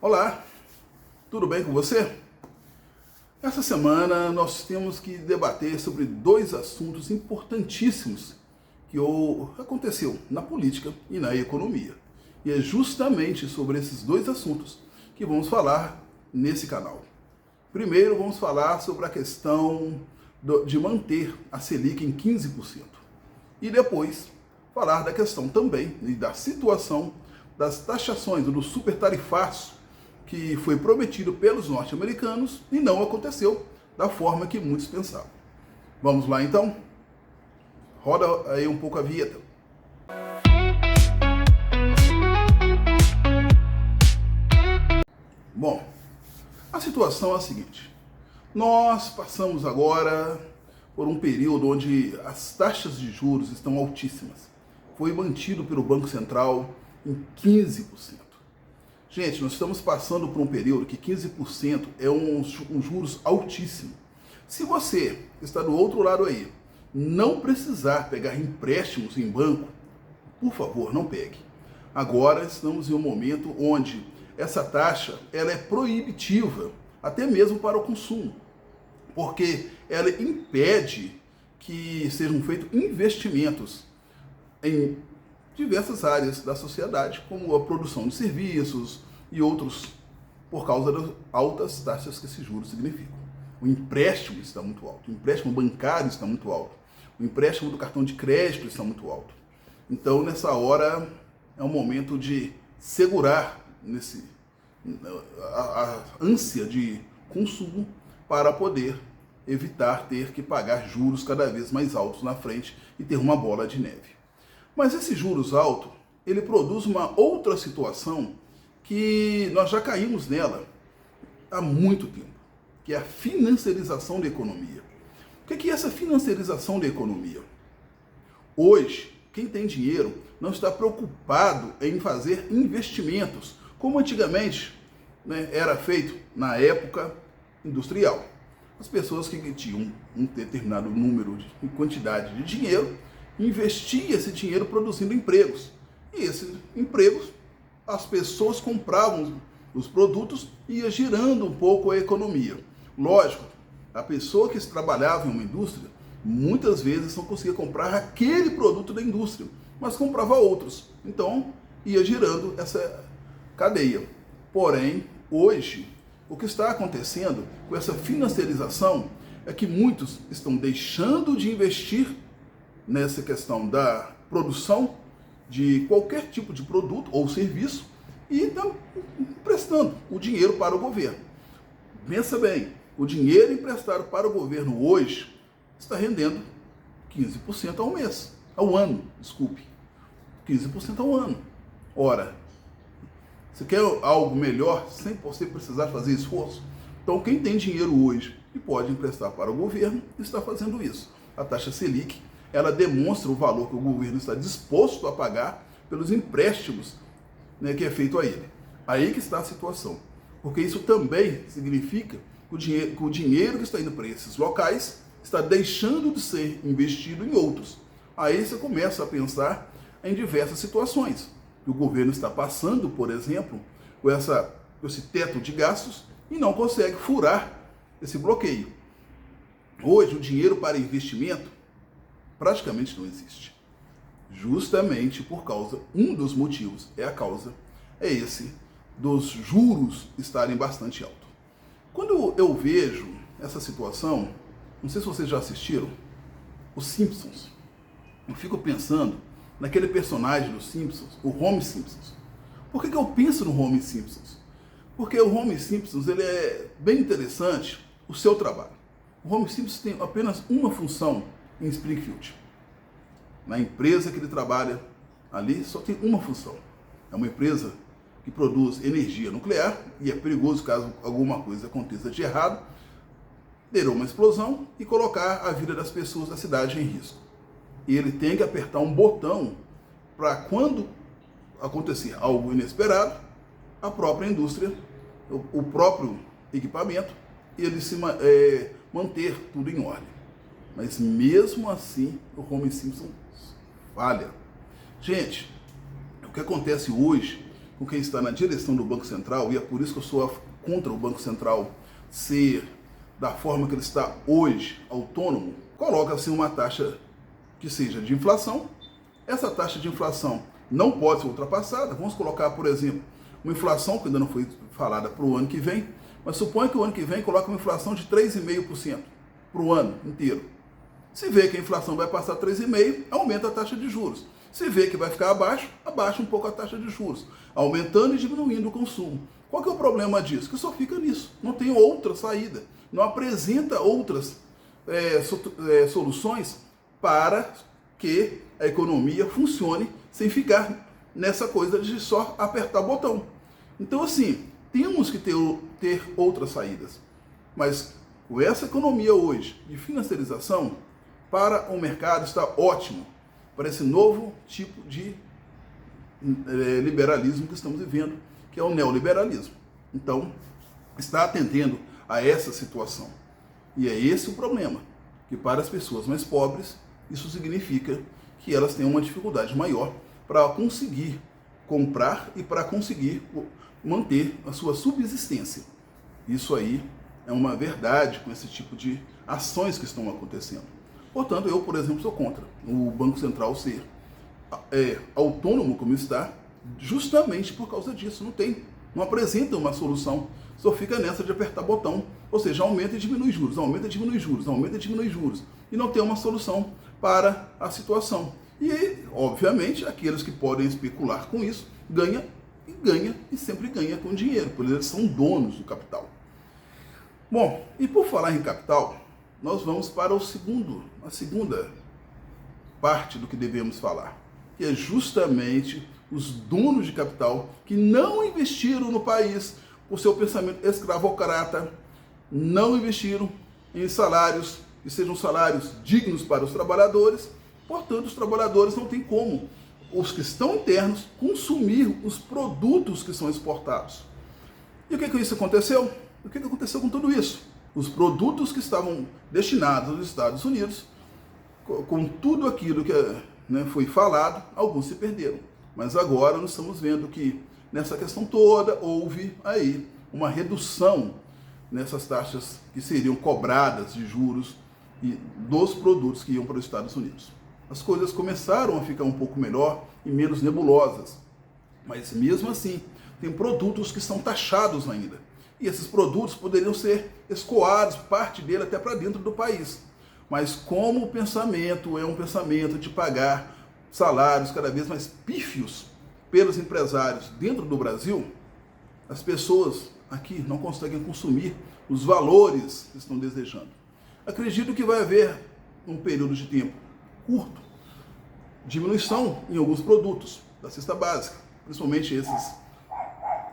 Olá, tudo bem com você? Essa semana nós temos que debater sobre dois assuntos importantíssimos que aconteceu na política e na economia. E é justamente sobre esses dois assuntos que vamos falar nesse canal. Primeiro vamos falar sobre a questão de manter a Selic em 15%. E depois falar da questão também e da situação das taxações, do super tarifaço que foi prometido pelos norte-americanos e não aconteceu da forma que muitos pensavam. Vamos lá então? Roda aí um pouco a vinheta. Bom, a situação é a seguinte. Nós passamos agora por um período onde as taxas de juros estão altíssimas. Foi mantido pelo Banco Central em 15%. Gente, nós estamos passando por um período que 15% é um juros altíssimo. Se você está do outro lado aí, não precisar pegar empréstimos em banco, por favor, não pegue. Agora estamos em um momento onde essa taxa ela é proibitiva, até mesmo para o consumo, porque ela impede que sejam feitos investimentos em diversas áreas da sociedade, como a produção de serviços e outros, por causa das altas taxas que esses juros significam. O empréstimo está muito alto, o empréstimo bancário está muito alto, o empréstimo do cartão de crédito está muito alto. Então, nessa hora, é um momento de segurar a ânsia de consumo para poder evitar ter que pagar juros cada vez mais altos na frente e ter uma bola de neve. Mas esse juros alto, ele produz uma outra situação que nós já caímos nela há muito tempo, que é a financiarização da economia. O que é essa financiarização da economia? Hoje, quem tem dinheiro não está preocupado em fazer investimentos, como antigamente era feito na época industrial. As pessoas que tinham um determinado número de quantidade de dinheiro, investia esse dinheiro produzindo empregos. E esses empregos, as pessoas compravam os produtos e ia girando um pouco a economia. Lógico, a pessoa que trabalhava em uma indústria, muitas vezes não conseguia comprar aquele produto da indústria, mas comprava outros. Então, ia girando essa cadeia. Porém, hoje, o que está acontecendo com essa financiarização é que muitos estão deixando de investir nessa questão da produção de qualquer tipo de produto ou serviço e estão emprestando o dinheiro para o governo. Pensa bem, o dinheiro emprestado para o governo hoje está rendendo 15% ao mês, ao ano, desculpe, 15% ao ano. Ora, você quer algo melhor sem você precisar fazer esforço? Então quem tem dinheiro hoje e pode emprestar para o governo está fazendo isso. A taxa Selic ela demonstra o valor que o governo está disposto a pagar pelos empréstimos que é feito a ele. Aí que está a situação. Porque isso também significa que o dinheiro que está indo para esses locais está deixando de ser investido em outros. Aí você começa a pensar em diversas situações. O governo está passando, por exemplo, com esse teto de gastos e não consegue furar esse bloqueio. Hoje, o dinheiro para investimento praticamente não existe. Justamente por causa, um dos motivos é esse dos juros estarem bastante altos. Quando eu vejo essa situação, não sei se vocês já assistiram, os Simpsons, eu fico pensando naquele personagem dos Simpsons, o Homer Simpsons. Por que eu penso no Homer Simpsons? Porque o Homer Simpsons ele é bem interessante o seu trabalho. O Homer Simpsons tem apenas uma função em Springfield. Na empresa que ele trabalha ali só tem uma função. É uma empresa que produz energia nuclear e é perigoso caso alguma coisa aconteça de errado, ter uma explosão e colocar a vida das pessoas da cidade em risco. E ele tem que apertar um botão para quando acontecer algo inesperado, a própria indústria, o próprio equipamento, ele manter tudo em ordem. Mas mesmo assim, o Homer Simpson falha. Gente, o que acontece hoje com quem está na direção do Banco Central, e é por isso que eu sou contra o Banco Central ser da forma que ele está hoje, autônomo, coloca-se uma taxa que seja de inflação. Essa taxa de inflação não pode ser ultrapassada. Vamos colocar, por exemplo, uma inflação que ainda não foi falada para o ano que vem, mas suponha que o ano que vem coloque uma inflação de 3,5% para o ano inteiro. Se vê que a inflação vai passar 3,5%, aumenta a taxa de juros. Se vê que vai ficar abaixo, abaixa um pouco a taxa de juros, aumentando e diminuindo o consumo. Qual que é o problema disso? Que só fica nisso, não tem outra saída, não apresenta outras soluções para que a economia funcione sem ficar nessa coisa de só apertar o botão. Então, assim, temos que ter outras saídas. Mas com essa economia hoje de financiarização, para o mercado está ótimo, para esse novo tipo de liberalismo que estamos vivendo, que é o neoliberalismo. Então, está atendendo a essa situação. E é esse o problema, que para as pessoas mais pobres, isso significa que elas têm uma dificuldade maior para conseguir comprar e para conseguir manter a sua subsistência. Isso aí é uma verdade com esse tipo de ações que estão acontecendo. Portanto, eu, por exemplo, sou contra o Banco Central ser autônomo como está, justamente por causa disso. Não apresenta uma solução, só fica nessa de apertar botão, ou seja, aumenta e diminui juros, aumenta e diminui juros, aumenta e diminui juros, e não tem uma solução para a situação. E, obviamente, aqueles que podem especular com isso, ganha e sempre ganha com dinheiro, porque eles são donos do capital. Bom, e por falar em capital, nós vamos para a segunda parte do que devemos falar, que é justamente os donos de capital que não investiram no país por seu pensamento escravocrata, não investiram em salários que sejam salários dignos para os trabalhadores. Portanto, os trabalhadores não têm como, os que estão internos, consumir os produtos que são exportados. E o que isso aconteceu? O que aconteceu com tudo isso? Os produtos que estavam destinados aos Estados Unidos, com tudo aquilo que foi falado, alguns se perderam. Mas agora nós estamos vendo que nessa questão toda houve aí uma redução nessas taxas que seriam cobradas de juros e dos produtos que iam para os Estados Unidos. As coisas começaram a ficar um pouco melhor e menos nebulosas, mas mesmo assim tem produtos que são taxados ainda, e esses produtos poderiam ser escoados, parte dele até para dentro do país, mas como o pensamento é um pensamento de pagar salários cada vez mais pífios pelos empresários dentro do Brasil, as pessoas aqui não conseguem consumir os valores que estão desejando. Acredito que vai haver, um período de tempo curto, diminuição em alguns produtos da cesta básica, principalmente esses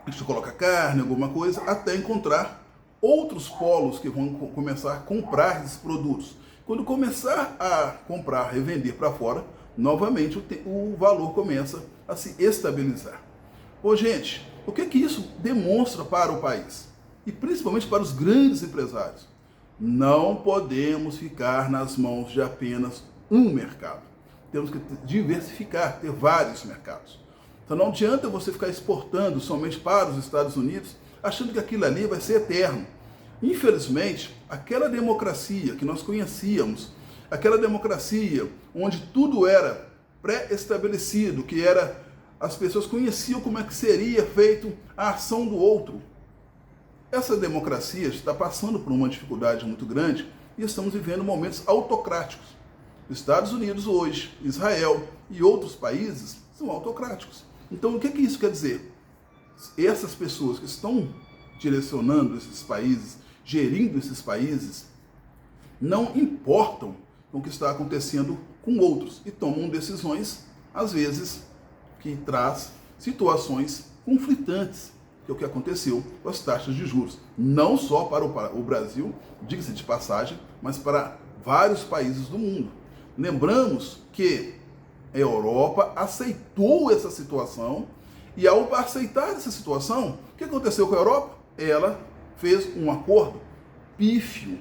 que você coloca carne, alguma coisa, até encontrar outros polos que vão começar a comprar esses produtos. Quando começar a comprar e vender para fora, novamente o valor começa a se estabilizar. Ô, gente, o que isso demonstra para o país? E principalmente para os grandes empresários? Não podemos ficar nas mãos de apenas um mercado. Temos que diversificar, ter vários mercados. Então não adianta você ficar exportando somente para os Estados Unidos, achando que aquilo ali vai ser eterno. Infelizmente, aquela democracia que nós conhecíamos, aquela democracia onde tudo era pré-estabelecido, que era, as pessoas conheciam como é que seria feito a ação do outro. Essa democracia está passando por uma dificuldade muito grande e estamos vivendo momentos autocráticos. Os Estados Unidos hoje, Israel e outros países são autocráticos. Então, o que isso quer dizer? Essas pessoas que estão direcionando esses países, gerindo esses países, não importam com o que está acontecendo com outros e tomam decisões, às vezes, que traz situações conflitantes, que é o que aconteceu com as taxas de juros. Não só para o Brasil, diga-se de passagem, mas para vários países do mundo. Lembramos que a Europa aceitou essa situação e, ao aceitar essa situação, o que aconteceu com a Europa? Ela fez um acordo pífio.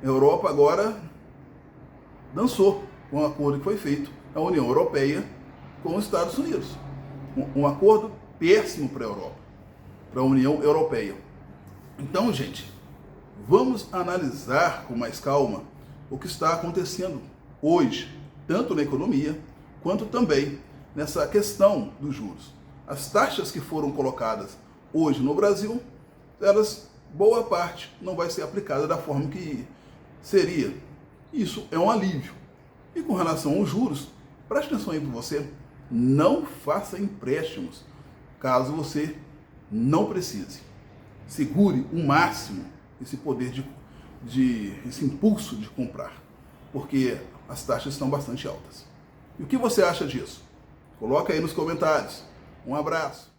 A Europa agora dançou com o acordo que foi feito na União Europeia com os Estados Unidos. Um acordo péssimo para a Europa, para a União Europeia. Então, gente, vamos analisar com mais calma o que está acontecendo hoje, tanto na economia, quanto também nessa questão dos juros. As taxas que foram colocadas hoje no Brasil, elas, boa parte, não vai ser aplicada da forma que seria. Isso é um alívio. E com relação aos juros, preste atenção aí para você, não faça empréstimos caso você não precise. Segure o máximo esse poder esse impulso de comprar, porque as taxas estão bastante altas. E o que você acha disso? Coloca aí nos comentários. Um abraço.